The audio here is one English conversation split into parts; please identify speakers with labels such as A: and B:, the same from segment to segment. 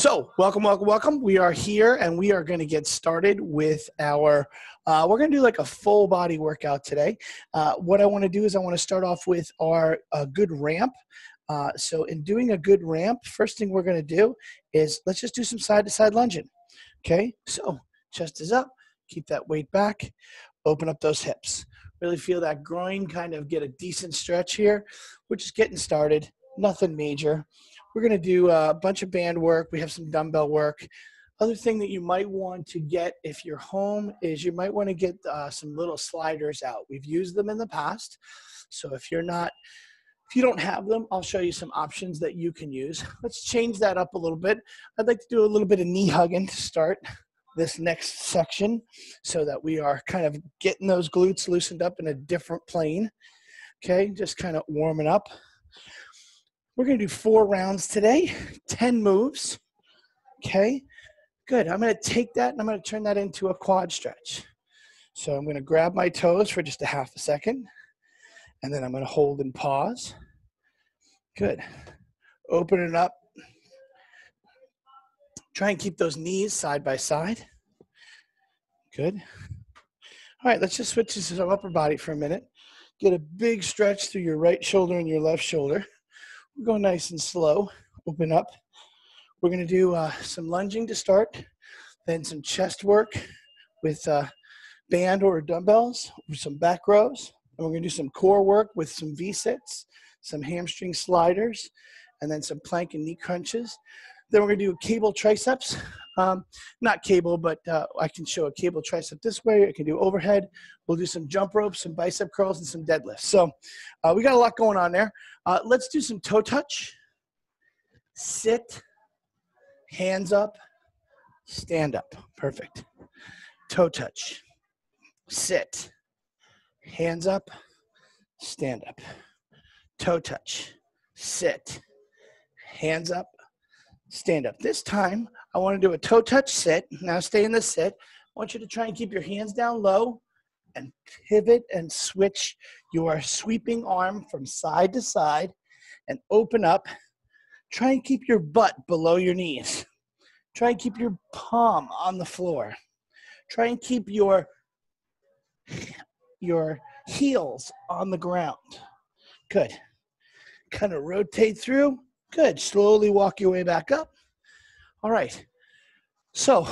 A: So welcome. We are here and we are going to get started with our, we're going to do like a full body workout today. What I want to do is I want to start off with our good ramp. So in doing a good ramp, first thing we're going to do is let's just do some side to side lunging. Okay. So chest is up, keep that weight back, open up those hips. Really feel that groin kind of get a decent stretch here. We're just getting started, nothing major. We're going to do a bunch of band work. We have some dumbbell work. Other thing that you might want to get if you're home is you might want to get some little sliders out. We've used them in the past. So if you don't have them, I'll show you some options that you can use. Let's change that up a little bit. I'd like to do a little bit of knee hugging to start this next section so that we are kind of getting those glutes loosened up in a different plane. Okay, just kind of warming up. We're going to do 4 rounds today, 10 moves. Okay, good. I'm going to take that and I'm going to turn that into a quad stretch. So I'm going to grab my toes for just a half a second, and then I'm going to hold and pause. Good. Open it up. Try and keep those knees side by side. Good. All right, let's just switch to some upper body for a minute. Get a big stretch through your right shoulder and your left shoulder. We're going nice and slow. Open up. We're going to do some lunging to start, then some chest work with band or dumbbells, with some back rows. And we're going to do some core work with some V-sits, some hamstring sliders, and then some plank and knee crunches. Then we're going to do cable triceps. Not cable, but I can show a cable tricep this way. I can do overhead. We'll do some jump ropes, some bicep curls, and some deadlifts. So we got a lot going on there. Let's do some toe touch. Sit, hands up, stand up. Perfect. Toe touch. Sit, hands up, stand up. Toe touch. Sit, hands up, stand up. This time, I want to do a toe touch sit. Now stay in the sit. I want you to try and keep your hands down low and pivot and switch your sweeping arm from side to side and open up. Try and keep your butt below your knees. Try and keep your palm on the floor. Try and keep your heels on the ground. Good. Kind of rotate through. Good. Slowly walk your way back up. All right. So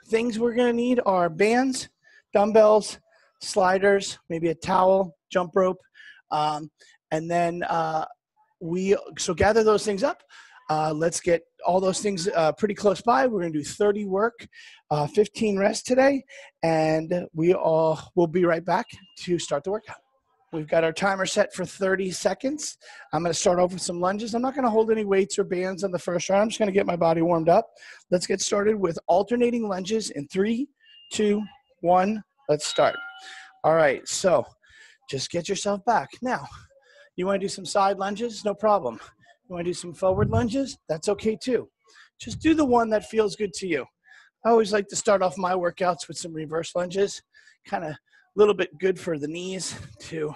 A: things we're going to need are bands, dumbbells, sliders, maybe a towel, jump rope. And then so gather those things up. Let's get all those things pretty close by. We're going to do 30 work, 15 rest today. And we'll be right back to start the workout. We've got our timer set for 30 seconds. I'm going to start off with some lunges. I'm not going to hold any weights or bands on the first round. I'm just going to get my body warmed up. Let's get started with alternating lunges in 3, 2, 1. Let's start. All right, so just get yourself back. Now, you want to do some side lunges? No problem. You want to do some forward lunges? That's okay too. Just do the one that feels good to you. I always like to start off my workouts with some reverse lunges, kind of a little bit good for the knees to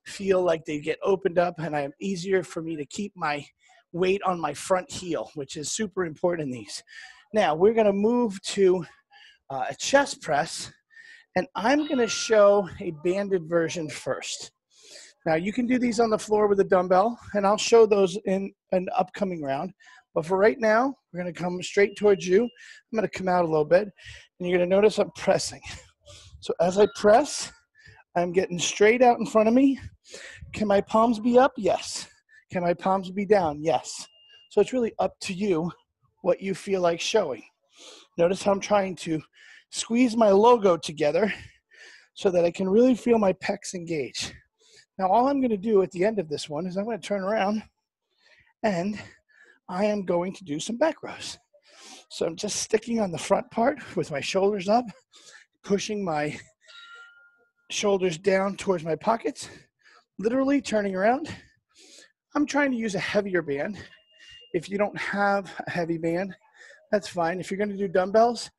A: feel like they get opened up, and it's easier for me to keep my weight on my front heel, which is super important in these. Now we're going to move to a chest press, and I'm going to show a banded version first. Now you can do these on the floor with a dumbbell, and I'll show those in an upcoming round. But for right now, we're going to come straight towards you. I'm going to come out a little bit, and you're going to notice I'm pressing. So as I press, I'm getting straight out in front of me. Can my palms be up? Yes. Can my palms be down? Yes. So it's really up to you what you feel like showing. Notice how I'm trying to squeeze my logo together so that I can really feel my pecs engage. Now all I'm going to do at the end of this one is I'm going to turn around and I am going to do some back rows. So I'm just sticking on the front part with my shoulders up, pushing my shoulders down towards my pockets, literally turning around. I'm trying to use a heavier band. If you don't have a heavy band, that's fine. If you're going to do dumbbells,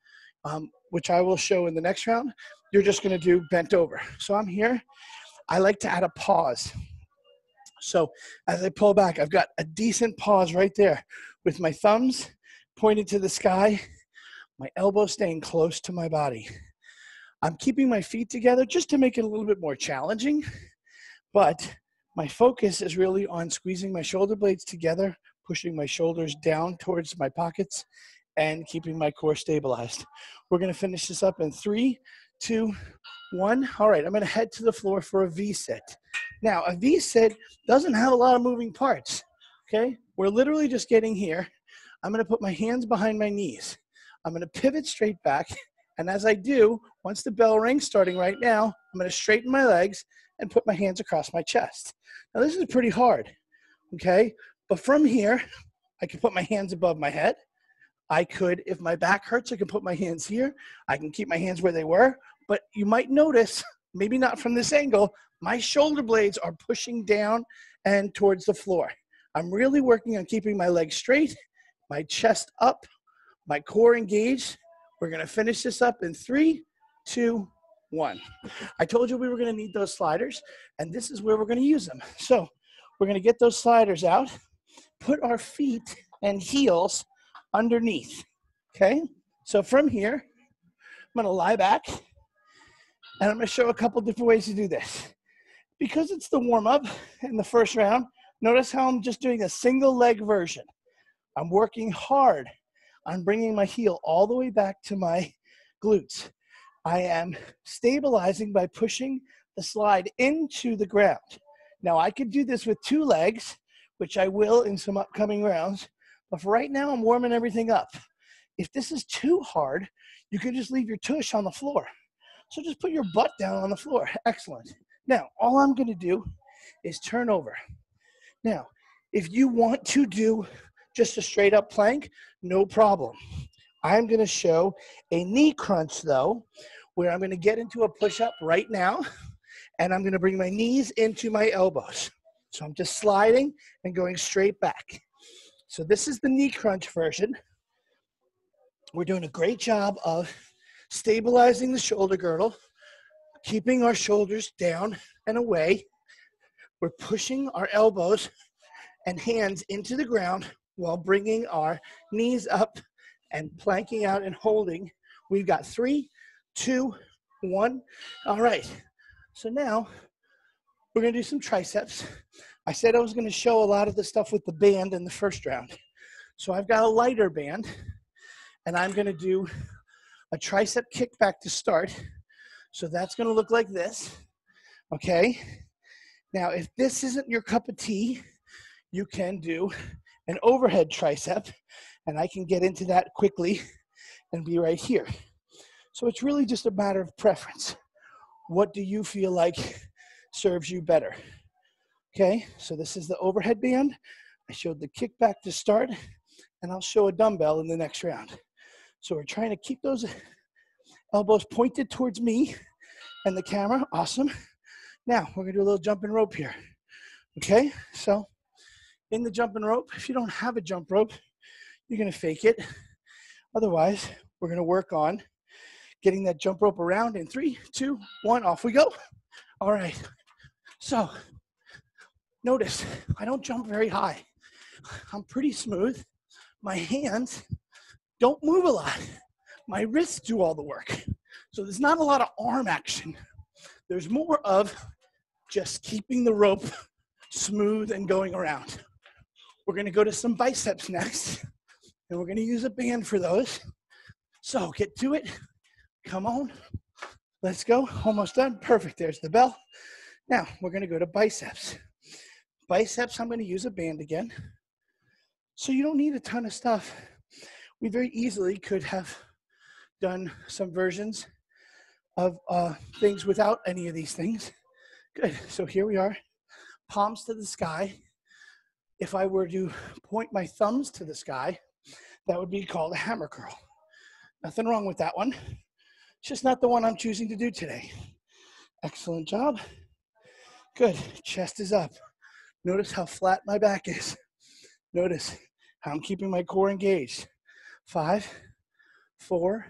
A: which I will show in the next round, you're just going to do bent over. So I'm here. I like to add a pause. So as I pull back, I've got a decent pause right there with my thumbs pointed to the sky, my elbow staying close to my body. I'm keeping my feet together just to make it a little bit more challenging, but my focus is really on squeezing my shoulder blades together, pushing my shoulders down towards my pockets, and keeping my core stabilized. We're gonna finish this up in 3, 2, 1. All right, I'm gonna head to the floor for a V-sit. Now, a V-sit doesn't have a lot of moving parts, okay? We're literally just getting here. I'm gonna put my hands behind my knees. I'm gonna pivot straight back, and as I do, once the bell rings, starting right now, I'm gonna straighten my legs and put my hands across my chest. Now, this is pretty hard, okay? But from here, I can put my hands above my head. I could, if my back hurts, I can put my hands here. I can keep my hands where they were, but you might notice, maybe not from this angle, my shoulder blades are pushing down and towards the floor. I'm really working on keeping my legs straight, my chest up, my core engaged. We're gonna finish this up in 3, 2, 1. I told you we were gonna need those sliders, and this is where we're gonna use them. So we're gonna get those sliders out, put our feet and heels underneath, okay? So from here, I'm gonna lie back, and I'm gonna show a couple different ways to do this. Because it's the warm-up in the first round, notice how I'm just doing a single leg version. I'm working hard on bringing my heel all the way back to my glutes. I am stabilizing by pushing the slide into the ground. Now, I could do this with 2 legs, which I will in some upcoming rounds, but for right now, I'm warming everything up. If this is too hard, you can just leave your tush on the floor. So just put your butt down on the floor. Excellent. Now, all I'm gonna do is turn over. Now, if you want to do just a straight up plank, no problem. I'm gonna show a knee crunch though, where I'm gonna get into a push-up right now, and I'm gonna bring my knees into my elbows. So I'm just sliding and going straight back. So this is the knee crunch version. We're doing a great job of stabilizing the shoulder girdle, keeping our shoulders down and away. We're pushing our elbows and hands into the ground while bringing our knees up and planking out and holding. We've got 3, 2, 1. All right. So now we're going to do some triceps. I said I was going to show a lot of the stuff with the band in the first round. So I've got a lighter band, and I'm going to do a tricep kickback to start. So that's going to look like this. Okay. Now, if this isn't your cup of tea, you can do an overhead tricep, and I can get into that quickly and be right here. So it's really just a matter of preference. What do you feel like serves you better? Okay, so this is the overhead band. I showed the kickback to start, and I'll show a dumbbell in the next round. So we're trying to keep those elbows pointed towards me and the camera. Awesome. Now we're gonna do a little jumping rope here. Okay, so in the jumping rope, if you don't have a jump rope, you're gonna fake it. Otherwise, we're gonna work on getting that jump rope around in 3, 2, 1, off we go. All right, so notice I don't jump very high. I'm pretty smooth. My hands don't move a lot. My wrists do all the work. So there's not a lot of arm action. There's more of just keeping the rope smooth and going around. We're gonna go to some biceps next, and we're gonna use a band for those. So get to it, come on, let's go, almost done, perfect, there's the bell. Now, we're gonna go to biceps. Biceps, I'm gonna use a band again. So you don't need a ton of stuff. We very easily could have done some versions of things without any of these things. Good, so here we are, palms to the sky. If I were to point my thumbs to the sky, that would be called a hammer curl. Nothing wrong with that one. It's just not the one I'm choosing to do today. Excellent job. Good, chest is up. Notice how flat my back is. Notice how I'm keeping my core engaged. 5, 4,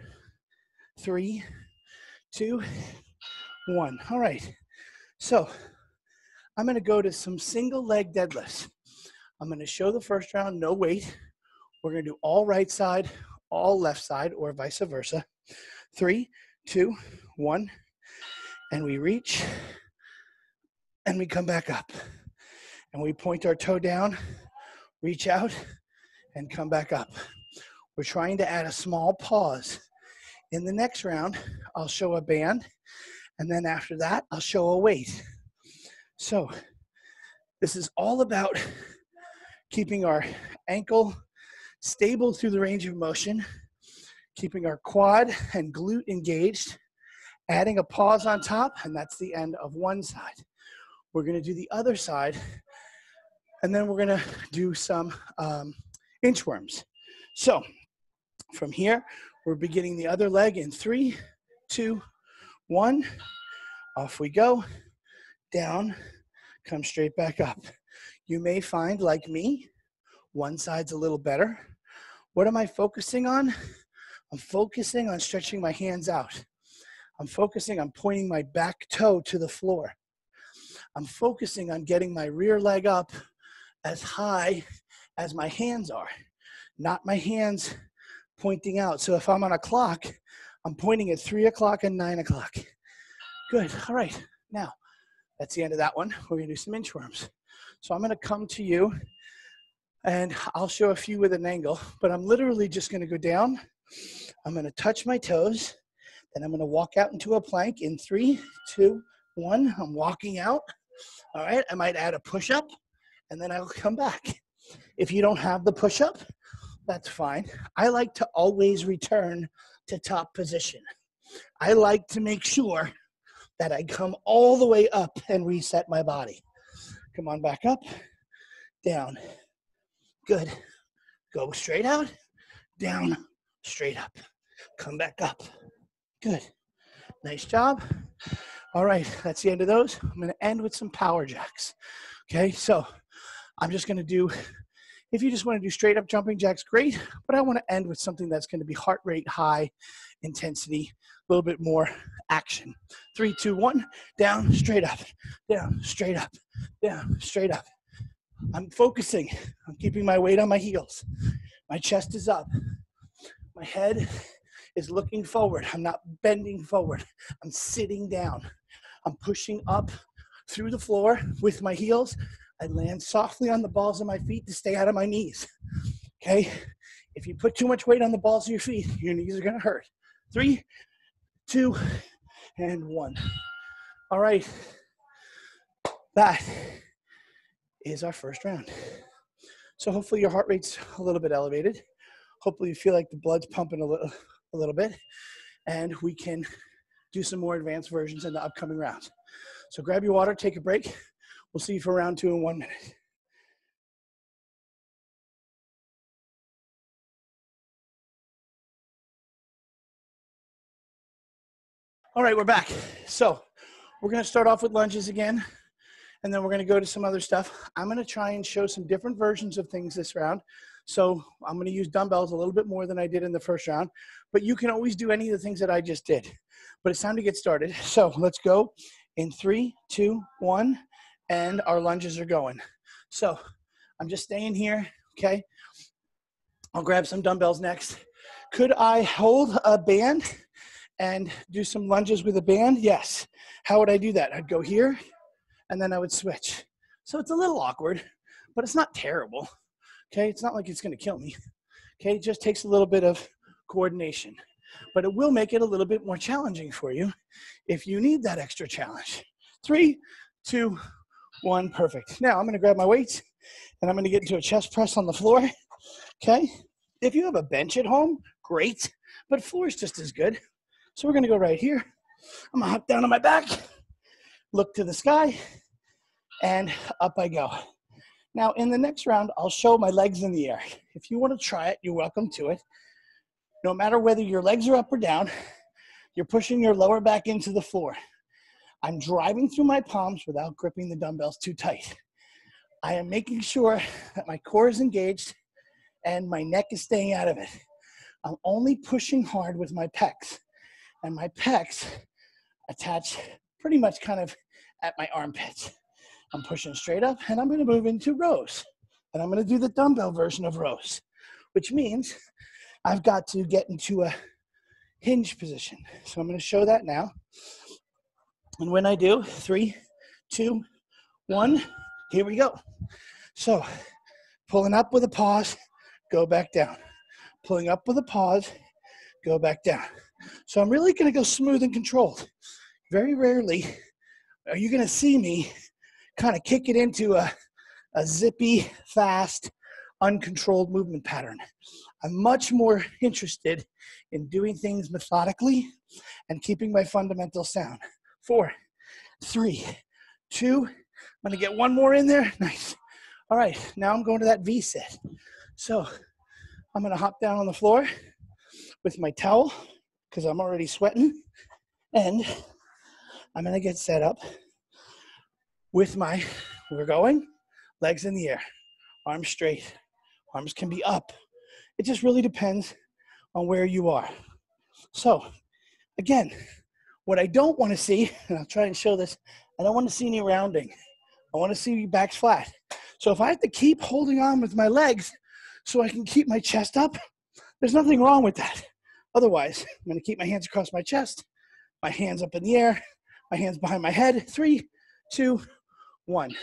A: 3, 2, 1. All right, so I'm gonna go to some single leg deadlifts. I'm gonna show the first round, no weight. We're gonna do all right side, all left side, or vice versa. 3, 2, 1, and we reach, and we come back up. And we point our toe down, reach out, and come back up. We're trying to add a small pause. In the next round, I'll show a band, and then after that, I'll show a weight. So this is all about keeping our ankle stable through the range of motion, keeping our quad and glute engaged, adding a pause on top, and that's the end of one side. We're gonna do the other side, and then we're gonna do some inchworms. So from here, we're beginning the other leg in 3, 2, 1. Off we go, down, come straight back up. You may find, like me, one side's a little better. What am I focusing on? I'm focusing on stretching my hands out. I'm focusing on pointing my back toe to the floor. I'm focusing on getting my rear leg up as high as my hands are, not my hands pointing out. So if I'm on a clock, I'm pointing at 3 o'clock and 9 o'clock. Good, all right. Now, that's the end of that one. We're gonna do some inchworms. So I'm gonna come to you and I'll show a few with an angle, but I'm literally just gonna go down. I'm gonna touch my toes, then I'm gonna walk out into a plank in 3, 2, 1. I'm walking out, all right? I might add a push-up, and then I'll come back. If you don't have the push-up, that's fine. I like to always return to top position. I like to make sure that I come all the way up and reset my body. Come on, back up, down. Good. Go straight out, down, straight up. Come back up. Good. Nice job. All right, that's the end of those. I'm gonna end with some power jacks. Okay, so I'm just gonna do, if you just wanna do straight up jumping jacks, great, but I wanna end with something that's gonna be heart rate high, intensity, a little bit more action. 3, 2, 1, down, straight up, down, straight up, down, straight up. I'm focusing, I'm keeping my weight on my heels. My chest is up. My head is looking forward. I'm not bending forward. I'm sitting down. I'm pushing up through the floor with my heels. I land softly on the balls of my feet to stay out of my knees. Okay? If you put too much weight on the balls of your feet, your knees are gonna hurt. 3, 2, and 1. All right. That is our first round. So hopefully your heart rate's a little bit elevated. Hopefully you feel like the blood's pumping a little bit, and we can do some more advanced versions in the upcoming rounds. So grab your water, take a break. We'll see you for round 2 in 1 minute. All right, we're back. So we're gonna start off with lunges again, and then we're gonna go to some other stuff. I'm gonna try and show some different versions of things this round. So I'm gonna use dumbbells a little bit more than I did in the first round, but you can always do any of the things that I just did. But it's time to get started. So let's go in 3, 2, 1, and our lunges are going. So I'm just staying here, okay? I'll grab some dumbbells next. Could I hold a band and do some lunges with a band? Yes. How would I do that? I'd go here, and then I would switch. So it's a little awkward, but it's not terrible. Okay, it's not like it's gonna kill me. Okay, it just takes a little bit of coordination, but it will make it a little bit more challenging for you if you need that extra challenge. 3, 2, 1, perfect. Now I'm gonna grab my weights and I'm gonna get into a chest press on the floor, okay? If you have a bench at home, great, but floor is just as good. So we're gonna go right here. I'm gonna hop down on my back, look to the sky, and up I go. Now, in the next round, I'll show my legs in the air. If you want to try it, you're welcome to it. No matter whether your legs are up or down, you're pushing your lower back into the floor. I'm driving through my palms without gripping the dumbbells too tight. I am making sure that my core is engaged and my neck is staying out of it. I'm only pushing hard with my pecs, and my pecs attach pretty much kind of at my armpits. I'm pushing straight up, and I'm gonna move into rows. And I'm gonna do the dumbbell version of rows. which means I've got to get into a hinge position. So I'm going to show that now. And when I do, 3, 2, 1, here we go. So pulling up with a pause, go back down. Pulling up with a pause, go back down. So I'm really going to go smooth and controlled. Very rarely are you going to see me kind of kick it into a zippy, fast, uncontrolled movement pattern. I'm much more interested in doing things methodically and keeping my fundamentals sound. 4, 3, 2, I'm going to get one more in there. Nice. All right, now I'm going to that V set. So I'm going to hop down on the floor with my towel because I'm already sweating. And I'm going to get set up with we're going, legs in the air, arms straight. Arms can be up. It just really depends on where you are. So again, what I don't want to see, and I'll try and show this, I don't want to see any rounding. I want to see your backs flat. So if I have to keep holding on with my legs so I can keep my chest up, there's nothing wrong with that. Otherwise, I'm going to keep my hands across my chest, my hands up in the air, my hands behind my head. 3, 2, 1.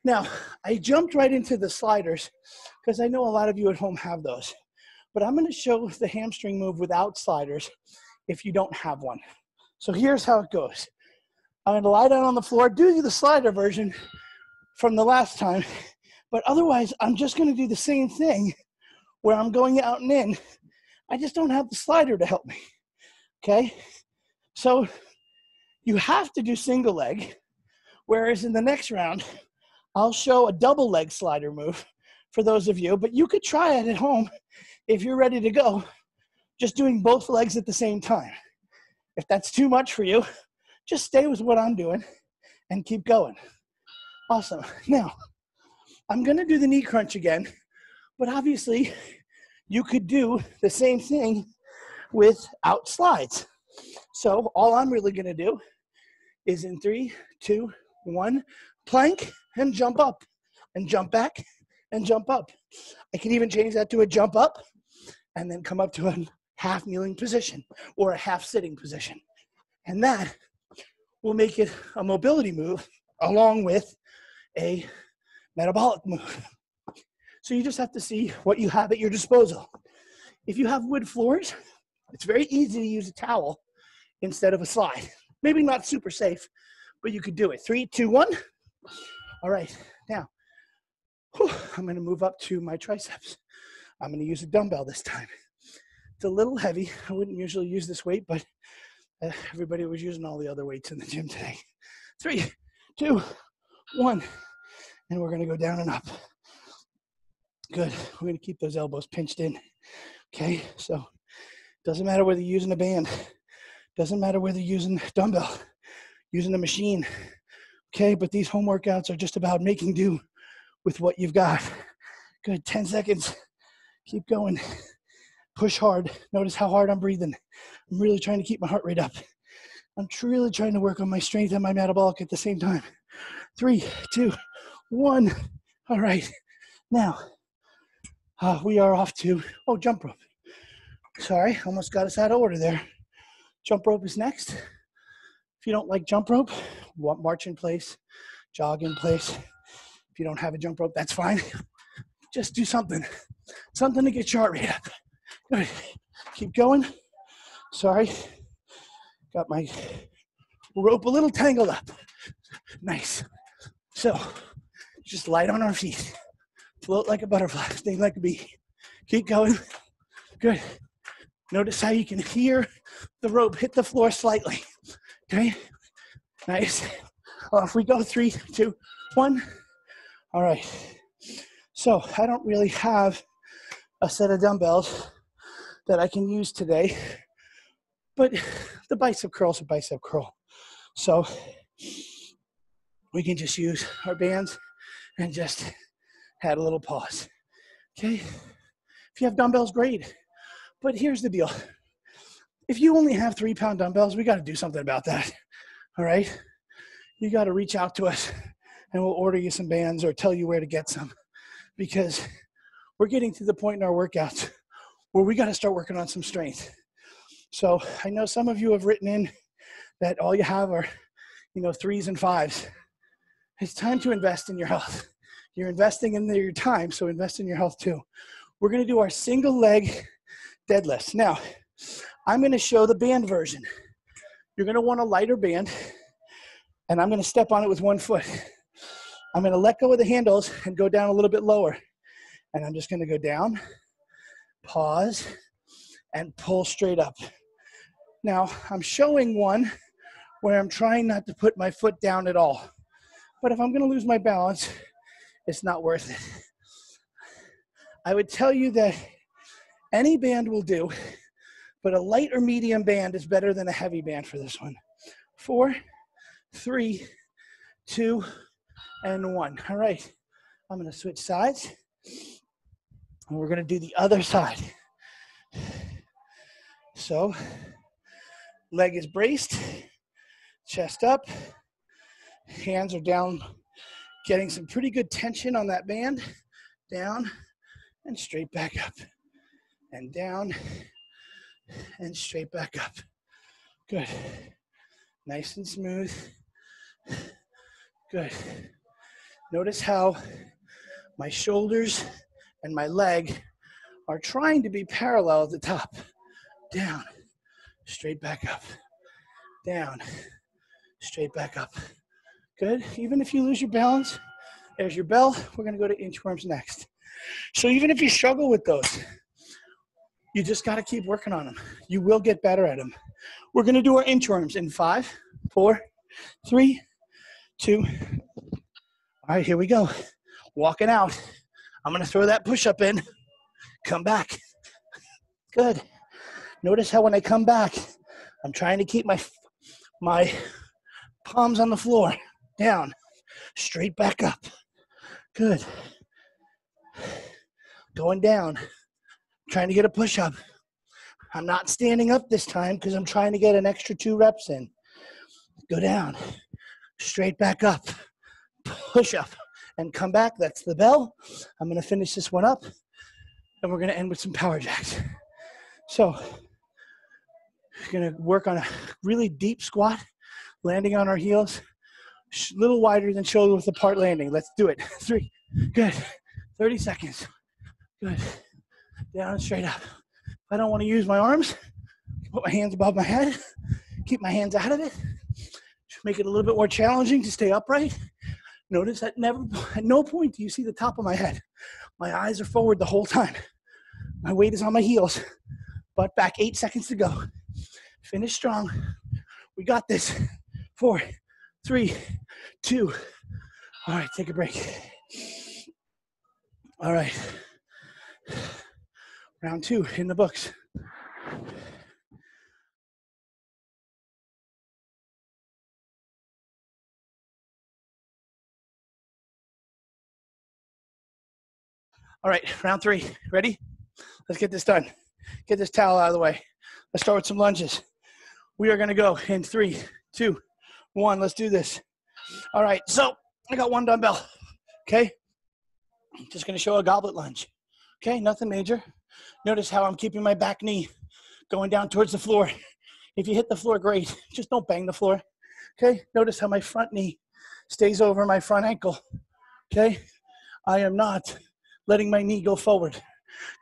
A: Now, I jumped right into the sliders because I know a lot of you at home have those. But I'm going to show the hamstring move without sliders if you don't have one. So here's how it goes. I'm going to lie down on the floor, do the slider version from the last time, but otherwise I'm just going to do the same thing where I'm going out and in. I just don't have the slider to help me, okay? So you have to do single leg, whereas in the next round, I'll show a double leg slider move for those of you, but you could try it at home if you're ready to go, just doing both legs at the same time. If that's too much for you, just stay with what I'm doing and keep going. Awesome. Now, I'm going to do the knee crunch again, but obviously you could do the same thing without slides. So all I'm really going to do is in 3, 2, 1, plank and jump up and jump back and jump up. I can even change that to a jump up and then come up to a half kneeling position or a half sitting position. And that will make it a mobility move along with a metabolic move. So you just have to see what you have at your disposal. If you have wood floors, it's very easy to use a towel instead of a slide. Maybe not super safe, but you could do it. 3, 2, 1. All right, now, I'm going to move up to my triceps. I'm going to use a dumbbell this time. It's a little heavy. I wouldn't usually use this weight, but everybody was using all the other weights in the gym today. 3, 2, 1. And we're going to go down and up. Good. We're going to keep those elbows pinched in. Okay, so doesn't matter whether you're using a band. Doesn't matter whether you're using a dumbbell, using a machine. Okay, but these home workouts are just about making do with what you've got. Good. 10 seconds. Keep going. Push hard. Notice how hard I'm breathing. I'm really trying to keep my heart rate up. I'm really trying to work on my strength and my metabolic at the same time. 3, 2, 1. All right. Now, we are off to, jump rope. Sorry, almost got us out of order there. Jump rope is next. If you don't like jump rope, march in place, jog in place. If you don't have a jump rope, that's fine. Just do something to get your heart rate up. Good. Keep going. Sorry, got my rope a little tangled up. Nice. So, just light on our feet. Float like a butterfly, sting like a bee. Keep going. Good. Notice how you can hear the rope hit the floor slightly. Okay? Nice. Off we go. 3, 2, 1. All right. So I don't really have a set of dumbbells that I can use today, but the bicep curls are bicep curl. So we can just use our bands and just add a little pause. Okay? If you have dumbbells, great. But here's the deal. If you only have 3-pound dumbbells, we got to do something about that. All right? You got to reach out to us and we'll order you some bands or tell you where to get some, because we're getting to the point in our workouts where we got to start working on some strength. So I know some of you have written in that all you have are, 3s and 5s. It's time to invest in your health. You're investing in your time, so invest in your health too. We're going to do our single leg deadlifts. Now, I'm going to show the band version. You're going to want a lighter band, and I'm going to step on it with one foot. I'm going to let go of the handles and go down a little bit lower. And I'm just going to go down, pause, and pull straight up. Now, I'm showing one where I'm trying not to put my foot down at all. But if I'm going to lose my balance, it's not worth it. I would tell you that any band will do, but a light or medium band is better than a heavy band for this one. 4, 3, 2, and 1. All right, I'm going to switch sides, and we're going to do the other side. So, leg is braced, chest up, hands are down, getting some pretty good tension on that band. Down and straight back up, and down and straight back up. Good. Nice and smooth. Good. Notice how my shoulders and my leg are trying to be parallel at the top. Down, straight back up. Down, straight back up. Good. Even if you lose your balance, there's your bell. We're going to go to inchworms next. So even if you struggle with those, you just got to keep working on them. You will get better at them. We're going to do our inchworms in 5, 4, 3, 2. All right, here we go. Walking out. I'm going to throw that push-up in. Come back. Good. Notice how when I come back, I'm trying to keep my palms on the floor. Down. Straight back up. Good. Going down. Trying to get a push-up. I'm not standing up this time because I'm trying to get an extra 2 reps in. Go down. Straight back up. Push up. And come back. That's the bell. I'm going to finish this one up. And we're going to end with some power jacks. So, we're going to work on a really deep squat. Landing on our heels. A little wider than shoulder width apart landing. Let's do it. 3. Good. 30 seconds. Good. Down and straight up. If I don't want to use my arms, put my hands above my head. Keep my hands out of it. Just make it a little bit more challenging to stay upright. Notice that at no point do you see the top of my head. My eyes are forward the whole time. My weight is on my heels. Butt back, 8 seconds to go. Finish strong. We got this. 4, 3, 2. All right, take a break. All right. Round 2 in the books. All right, round 3. Ready? Let's get this done. Get this towel out of the way. Let's start with some lunges. We are going to go in 3, 2, 1. Let's do this. All right, so I got 1 dumbbell. Okay? Just going to show a goblet lunge. Okay, nothing major. Notice how I'm keeping my back knee going down towards the floor. If you hit the floor, great. Just don't bang the floor. Okay, notice how my front knee stays over my front ankle. Okay, I am not letting my knee go forward.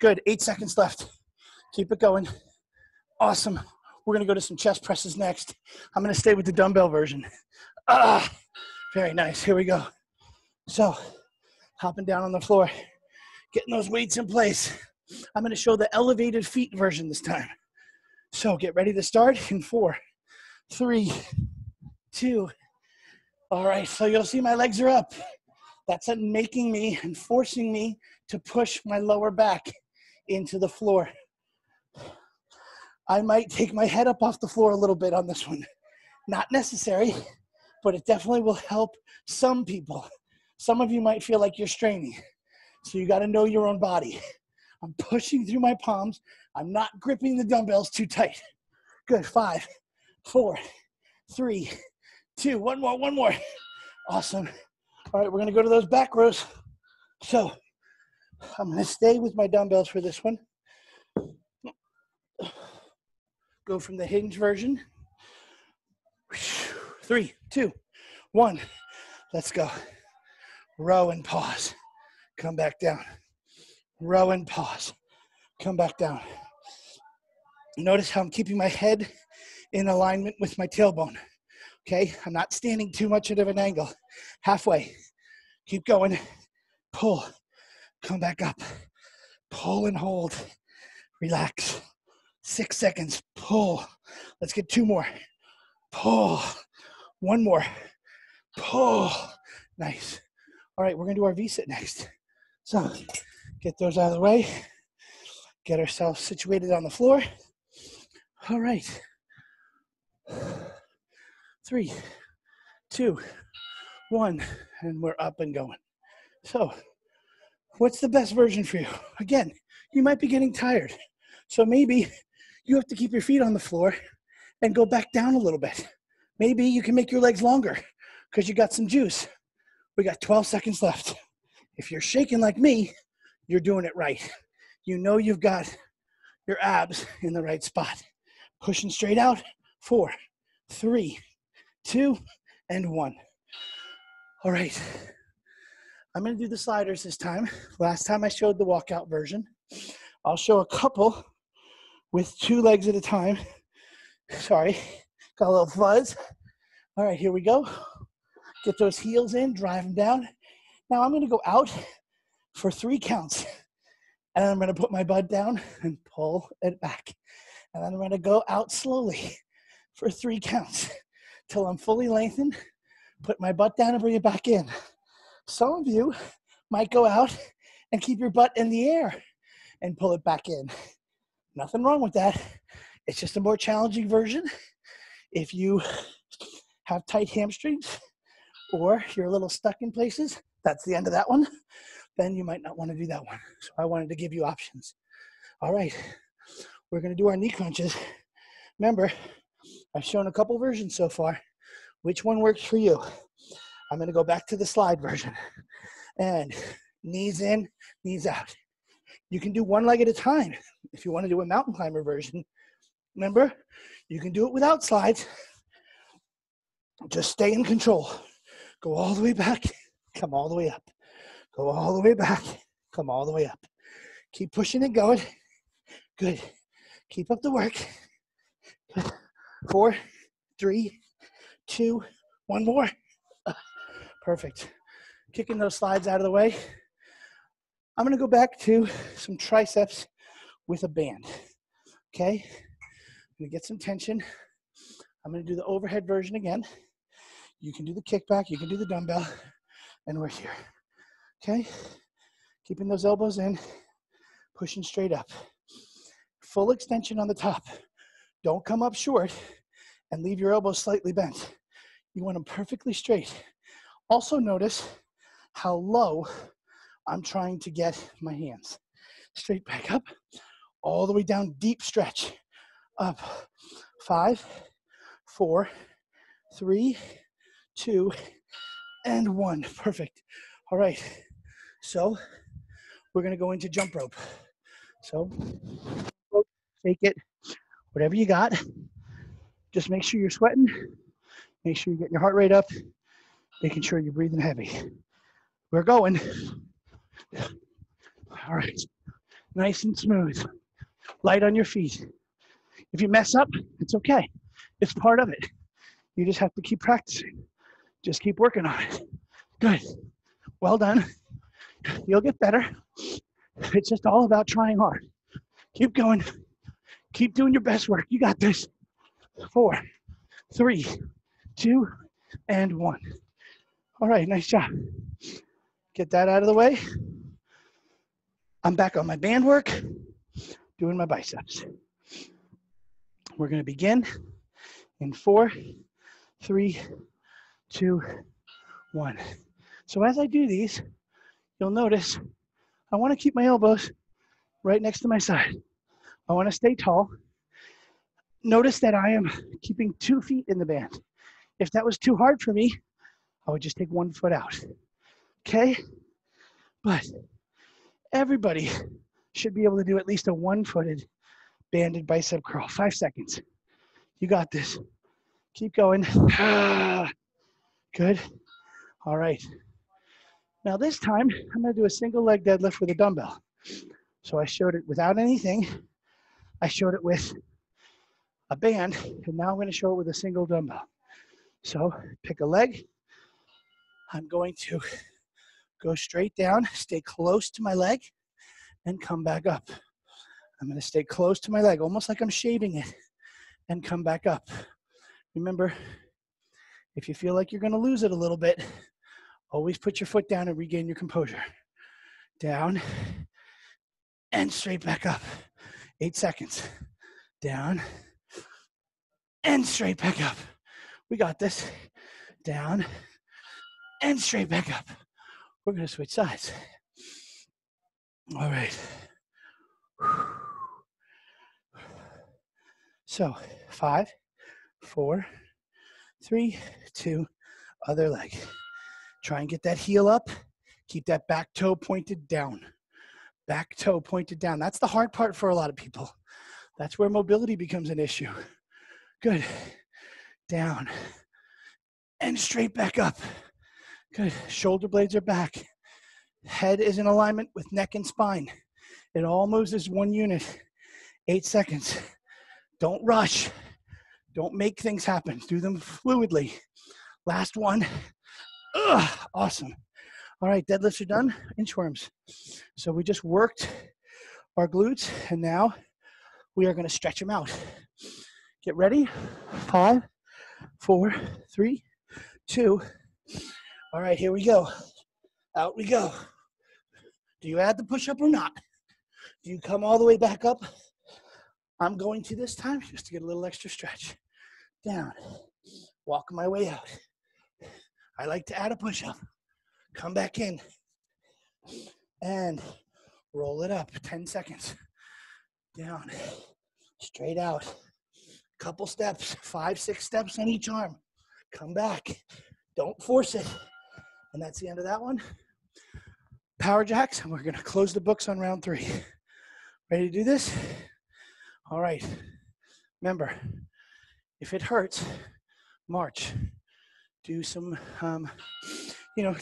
A: Good, 8 seconds left. Keep it going. Awesome. We're going to go to some chest presses next. I'm going to stay with the dumbbell version. Very nice. Here we go. So, hopping down on the floor, getting those weights in place. I'm going to show the elevated feet version this time. So, get ready to start in 4, 3, 2. All right, so you'll see my legs are up. That's making me and forcing me to push my lower back into the floor. I might take my head up off the floor a little bit on this one. Not necessary, but it definitely will help some people. Some of you might feel like you're straining. So you got to know your own body. I'm pushing through my palms. I'm not gripping the dumbbells too tight. Good, 5, 4, 3, 2, one more. Awesome. All right, we're going to go to those back rows. So I'm gonna stay with my dumbbells for this one. Go from the hinge version. 3, 2, 1. Let's go. Row and pause. Come back down. Row and pause. Come back down. Notice how I'm keeping my head in alignment with my tailbone. Okay, I'm not standing too much at an angle. Halfway. Keep going. Pull. Come back up. Pull and hold. Relax. 6 seconds. Pull. Let's get 2 more. Pull. 1 more. Pull. Nice. All right, we're gonna do our V-sit next. So get those out of the way. Get ourselves situated on the floor. All right. 3, 2, 1, and we're up and going. So what's the best version for you? Again, you might be getting tired. So maybe you have to keep your feet on the floor and go back down a little bit. Maybe you can make your legs longer because you got some juice. We got 12 seconds left. If you're shaking like me, you're doing it right. You know you've got your abs in the right spot. Pushing straight out. 4, 3, 2, and 1. All right. I'm going to do the sliders this time. Last time I showed the walkout version. I'll show a couple with 2 legs at a time. Sorry, got a little fuzz. All right, here we go. Get those heels in, drive them down. Now I'm going to go out for 3 counts. And I'm going to put my butt down and pull it back. And then I'm going to go out slowly for 3 counts till I'm fully lengthened. Put my butt down and bring it back in. Some of you might go out and keep your butt in the air and pull it back in. Nothing wrong with that. It's just a more challenging version. If you have tight hamstrings or you're a little stuck in places, that's the end of that one. Then you might not want to do that one. So I wanted to give you options. All right, we're going to do our knee crunches. Remember, I've shown a couple versions so far. Which one works for you? I'm going to go back to the slide version. And knees in, knees out. You can do 1 leg at a time. If you want to do a mountain climber version, remember, you can do it without slides. Just stay in control. Go all the way back, come all the way up. Go all the way back, come all the way up. Keep pushing and going. Good. Keep up the work. 4, 3, 2, 1 more. Perfect. Kicking those slides out of the way. I'm going to go back to some triceps with a band. Okay? I'm going to get some tension. I'm going to do the overhead version again. You can do the kickback, you can do the dumbbell, and we're here. Okay? Keeping those elbows in, pushing straight up. Full extension on the top. Don't come up short and leave your elbows slightly bent. You want them perfectly straight. Also notice how low I'm trying to get my hands. Straight back up, all the way down, deep stretch. Up, 5, 4, 3, 2, and 1. Perfect. All right, so we're gonna go into jump rope. So, take it, whatever you got. Just make sure you're sweating. Make sure you're getting your heart rate up. Making sure you're breathing heavy. We're going. All right, nice and smooth. Light on your feet. If you mess up, it's okay. It's part of it. You just have to keep practicing. Just keep working on it. Good. Well done. You'll get better. It's just all about trying hard. Keep going. Keep doing your best work. You got this. 4, 3, 2, and 1. All right, nice job. Get that out of the way. I'm back on my band work, doing my biceps. We're going to begin in 4, 3, 2, 1. So as I do these, you'll notice I want to keep my elbows right next to my side. I want to stay tall. Notice that I am keeping 2 feet in the band. If that was too hard for me, I would just take 1 foot out. Okay? But Everybody should be able to do at least a one-footed banded bicep curl. 5 seconds. You got this. Keep going. Good. All right. Now this time, I'm going to do a single leg deadlift with a dumbbell. So I showed it without anything. I showed it with a band, and now I'm going to show it with a single dumbbell. So pick a leg. I'm going to go straight down, stay close to my leg, and come back up. I'm going to stay close to my leg, almost like I'm shaving it, and come back up. Remember, if you feel like you're going to lose it a little bit, always put your foot down and regain your composure. Down and straight back up. 8 seconds. Down and straight back up. We got this. Down and straight back up. We're going to switch sides. All right. So 5, 4, 3, 2, other leg. Try and get that heel up. Keep that back toe pointed down. Back toe pointed down. That's the hard part for a lot of people. That's where mobility becomes an issue. Good. Down and straight back up. Good. Shoulder blades are back. Head is in alignment with neck and spine. It all moves as one unit. 8 seconds. Don't rush. Don't make things happen. Do them fluidly. Last one. Awesome. All right, deadlifts are done. Inchworms. So we just worked our glutes, and now we are going to stretch them out. Get ready. 5, 4, 3, 2. All right, here we go. Out we go. Do you add the push-up or not? Do you come all the way back up? I'm going to this time just to get a little extra stretch. Down. Walk my way out. I like to add a push-up. Come back in. And roll it up. 10 seconds. Down. Straight out. Couple steps. 5, 6 steps on each arm. Come back. Don't force it. And that's the end of that one. Power jacks, and we're going to close the books on round 3. Ready to do this? All right. Remember, if it hurts, march. Do some,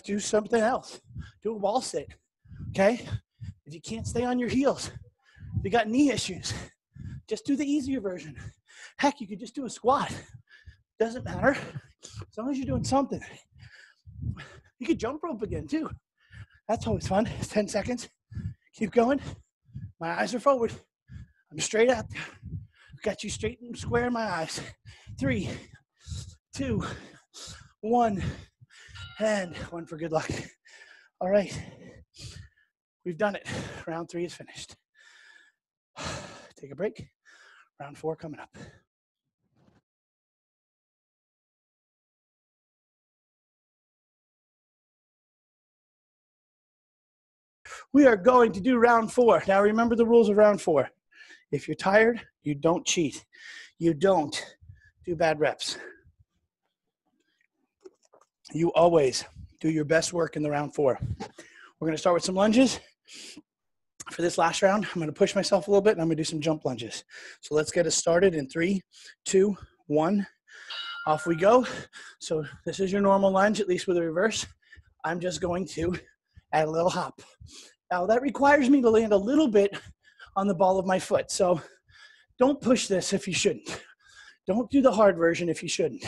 A: do something else. Do a wall sit, okay? If you can't stay on your heels, if you got knee issues, just do the easier version. Heck, you could just do a squat. Doesn't matter, as long as you're doing something. You could jump rope again, too. That's always fun. 10 seconds. Keep going. My eyes are forward. I'm straight out there. Got you straight and square in my eyes. 3, 2, 1, and 1 for good luck. All right. We've done it. Round 3 is finished. Take a break. Round 4 coming up. We are going to do round 4. Now remember the rules of round 4. If you're tired, you don't cheat. You don't do bad reps. You always do your best work in the round 4. We're going to start with some lunges. For this last round, I'm going to push myself a little bit, and I'm going to do some jump lunges. So let's get us started in 3, 2, 1. Off we go. So this is your normal lunge, at least with a reverse. I'm just going to add a little hop. Now that requires me to land a little bit on the ball of my foot. So don't push this if you shouldn't. Don't do the hard version if you shouldn't.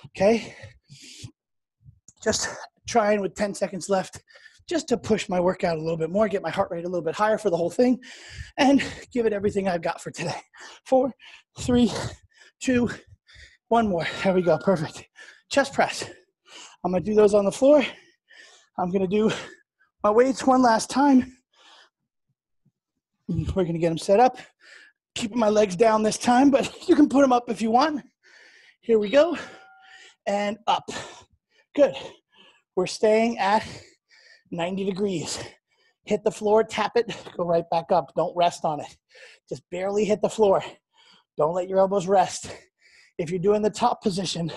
A: Okay? Just trying with 10 seconds left just to push my workout a little bit more, get my heart rate a little bit higher for the whole thing, and give it everything I've got for today. 4, 3, 2, 1 more. There we go. Perfect. Chest press. I'm going to do those on the floor. I'm going to do my weights one last time. We're going to get them set up. Keeping my legs down this time, but you can put them up if you want. Here we go. And up. Good. We're staying at 90 degrees. Hit the floor, tap it, go right back up. Don't rest on it. Just barely hit the floor. Don't let your elbows rest. If you're doing the top position,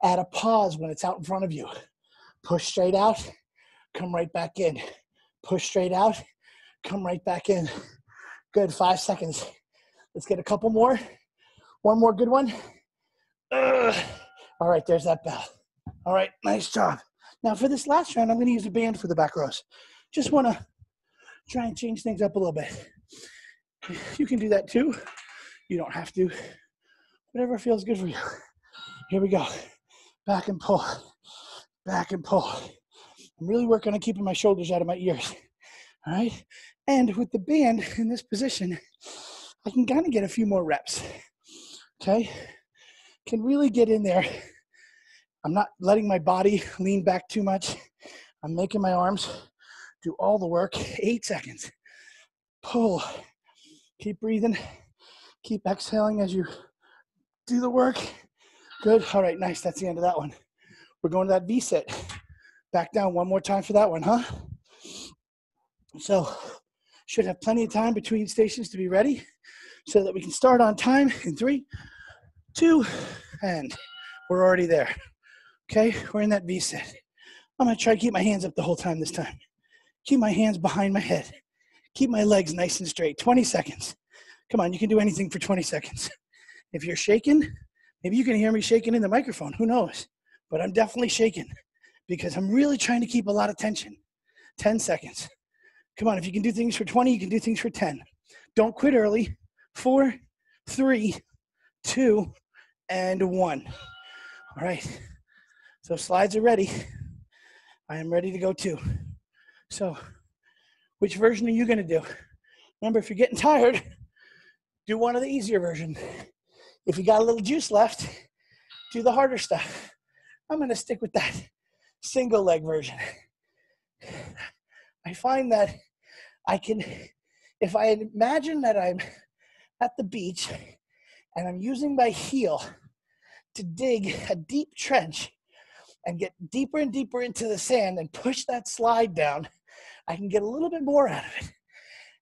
A: add a pause when it's out in front of you. Push straight out, come right back in. Push straight out, Come right back in. Good, 5 seconds. Let's get a couple more. One more good one. All right, there's that bell. All right, nice job. Now for this last round, I'm gonna use a band for the back rows. Just wanna try and change things up a little bit. You can do that too. You don't have to. Whatever feels good for you. Here we go. Back and pull. Back and pull. I'm really working on keeping my shoulders out of my ears. All right? And with the band in this position, I can kind of get a few more reps. Okay? Can really get in there. I'm not letting my body lean back too much. I'm making my arms do all the work. 8 seconds. Pull. Keep breathing. Keep exhaling as you do the work. Good. All right, nice. That's the end of that one. We're going to that V sit. Back down one more time for that one, huh? So, should have plenty of time between stations to be ready so that we can start on time in 3, 2, and we're already there. Okay, we're in that V sit. I'm gonna try to keep my hands up the whole time this time. Keep my hands behind my head. Keep my legs nice and straight. 20 seconds. Come on, you can do anything for 20 seconds. If you're shaking, maybe you can hear me shaking in the microphone, who knows? But I'm definitely shaking because I'm really trying to keep a lot of tension. 10 seconds. Come on, if you can do things for 20, you can do things for 10. Don't quit early. 4, 3, 2, and 1. All right, so slides are ready. I am ready to go too. So, which version are you gonna do? Remember, if you're getting tired, do one of the easier version. If you got a little juice left, do the harder stuff. I'm gonna stick with that single leg version. I find that I can, if I imagine that I'm at the beach and I'm using my heel to dig a deep trench and get deeper and deeper into the sand and push that slide down, I can get a little bit more out of it.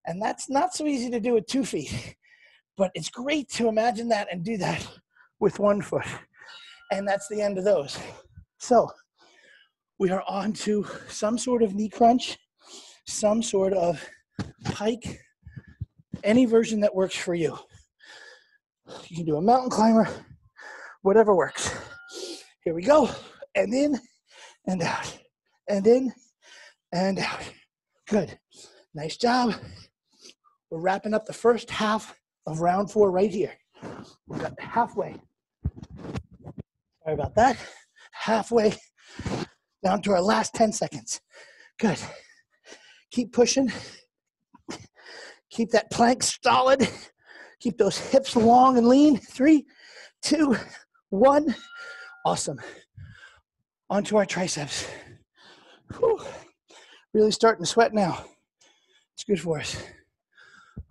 A: And that's not so easy to do with 2 feet, but it's great to imagine that and do that with 1 foot. And that's the end of those. So we are on to some sort of knee crunch, some sort of pike, any version that works for you. You can do a mountain climber, whatever works. Here we go, and in and out, and in and out. Good, nice job. We're wrapping up the first half of round 4 right here. We got halfway. Sorry about that. Halfway down to our last 10 seconds. Good. Keep pushing. Keep that plank solid. Keep those hips long and lean. 3, 2, 1. Awesome. Onto our triceps. Whew. Really starting to sweat now. It's good for us.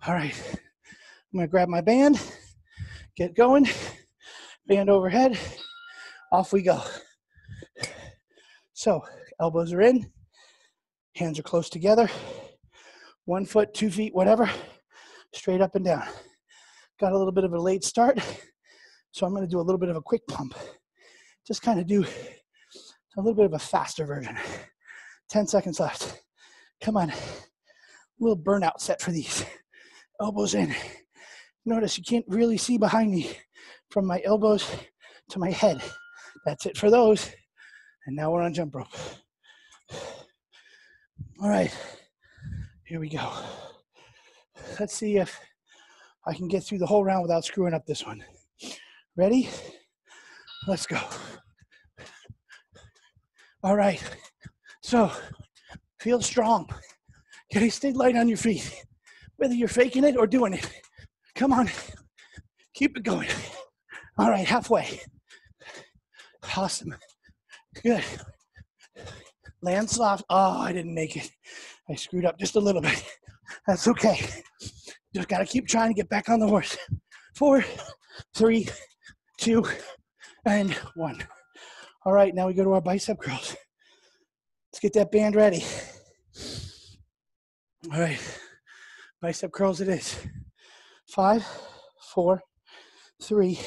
A: All right. I'm going to grab my band, get going, band overhead, off we go. So, elbows are in, hands are close together, 1 foot, 2 feet, whatever, straight up and down. Got a little bit of a late start, so I'm going to do a little bit of a quick pump. Just kind of do a little bit of a faster version. 10 seconds left. Come on. A little burnout set for these. Elbows in. Notice you can't really see behind me from my elbows to my head. That's it for those. And now we're on jump rope. All right, here we go. Let's see if I can get through the whole round without screwing up this one. Ready? Let's go. All right, so feel strong. Okay, stay light on your feet, whether you're faking it or doing it. Come on, keep it going. All right, halfway. Awesome, good. Land soft. Oh, I didn't make it. I screwed up just a little bit. That's okay. Just gotta keep trying to get back on the horse. 4, 3, 2, and 1. All right, now we go to our bicep curls. Let's get that band ready. All right, bicep curls it is. 5, 4, 3,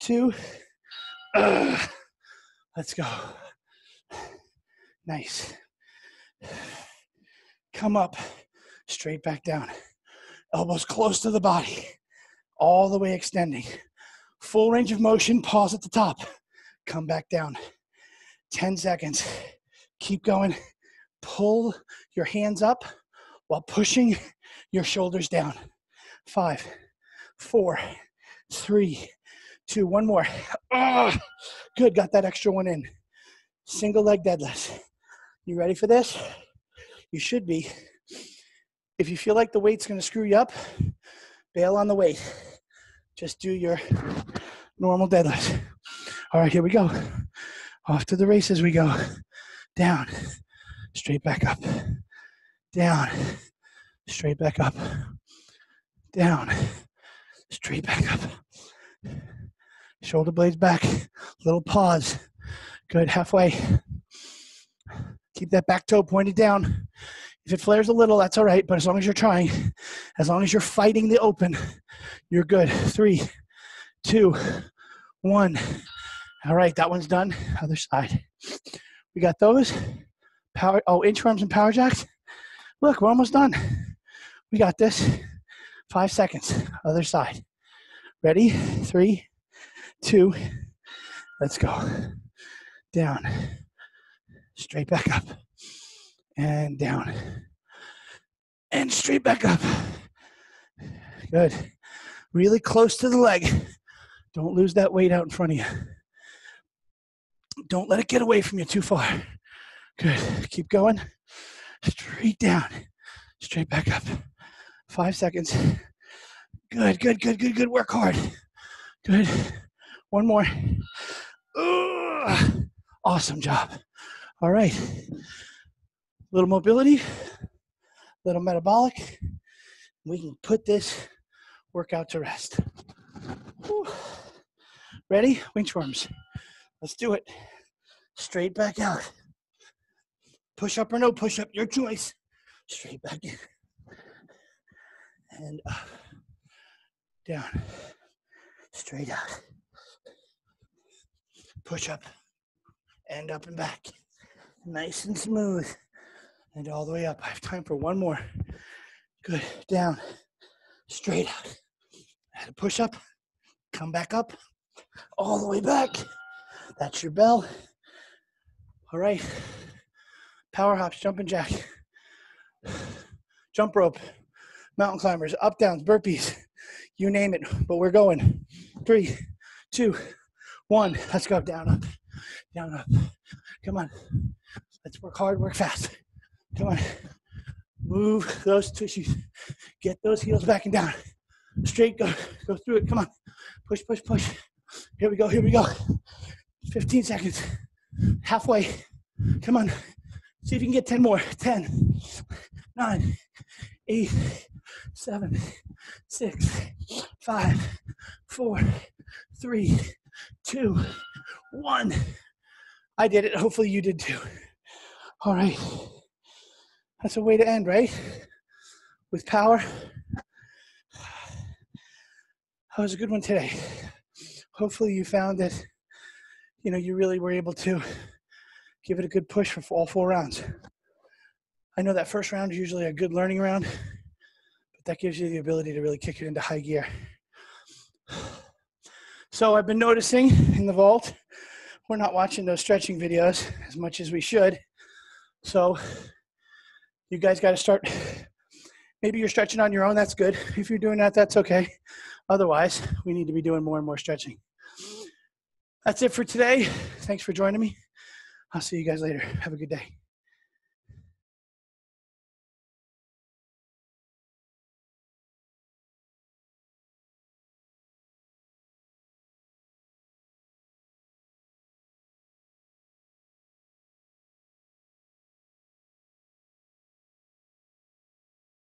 A: 2. Let's go. Nice. Come up Straight back down. Elbows close to the body. All the way extending. Full range of motion, pause at the top. Come back down. 10 seconds. Keep going. Pull your hands up while pushing your shoulders down. 5, 4, 3, 2, one more. Good, got that extra one in. Single leg deadlifts. You ready for this? You should be. If you feel like the weight's gonna screw you up, bail on the weight. Just do your normal deadlifts. All right, here we go. Off to the races we go. Down, straight back up. Down, straight back up. Down, straight back up. Shoulder blades back, little pause. Good, halfway. Keep that back toe pointed down. If it flares a little, that's all right, but as long as you're trying, as long as you're fighting the open, you're good. 3, 2, 1. All right, that one's done. Other side. We got those. Power, inchworms and power jacks. Look, we're almost done. We got this. 5 seconds. Other side. Ready? 3, 2, let's go. Down. Straight back up. And down. And straight back up. Good. Really close to the leg. Don't lose that weight out in front of you. Don't let it get away from you too far. Good. Keep going. Straight down. Straight back up. 5 seconds. Good, good, good, good, good. Work hard. Good. One more. Awesome job. All right. Little mobility, little metabolic. We can put this workout to rest. Whew. Ready? Inchworms. Let's do it. Straight back out. Push up or no push up, your choice. Straight back in. And up. Down. Straight out. Push up. And up and back. Nice and smooth. And all the way up. I have time for one more. Good. Down. Straight out. Add a push up. Come back up. All the way back. That's your bell. All right. Power hops, jumping jack. Jump rope. Mountain climbers, up, downs, burpees. You name it, but we're going. 3, 2, 1. Let's go. Down, up. Down, up. Come on. Let's work hard, work fast. Come on. Move those tissues. Get those heels back and down. Straight, go through it. Come on. Push, push, push. Here we go, here we go. 15 seconds. Halfway. Come on. See if you can get 10 more. 10, 9, 8, 7, 6, 5, 4, 3, 2, 1. I did it. Hopefully you did too. All right. That's a way to end, right? With power. That was a good one today. Hopefully you found that, you really were able to give it a good push for all 4 rounds. I know that first round is usually a good learning round, but that gives you the ability to really kick it into high gear. So I've been noticing in the vault, we're not watching those stretching videos as much as we should. So you guys got to start, maybe you're stretching on your own, that's good. If you're doing that, that's okay. Otherwise, we need to be doing more and more stretching. That's it for today. Thanks for joining me. I'll see you guys later. Have a good day.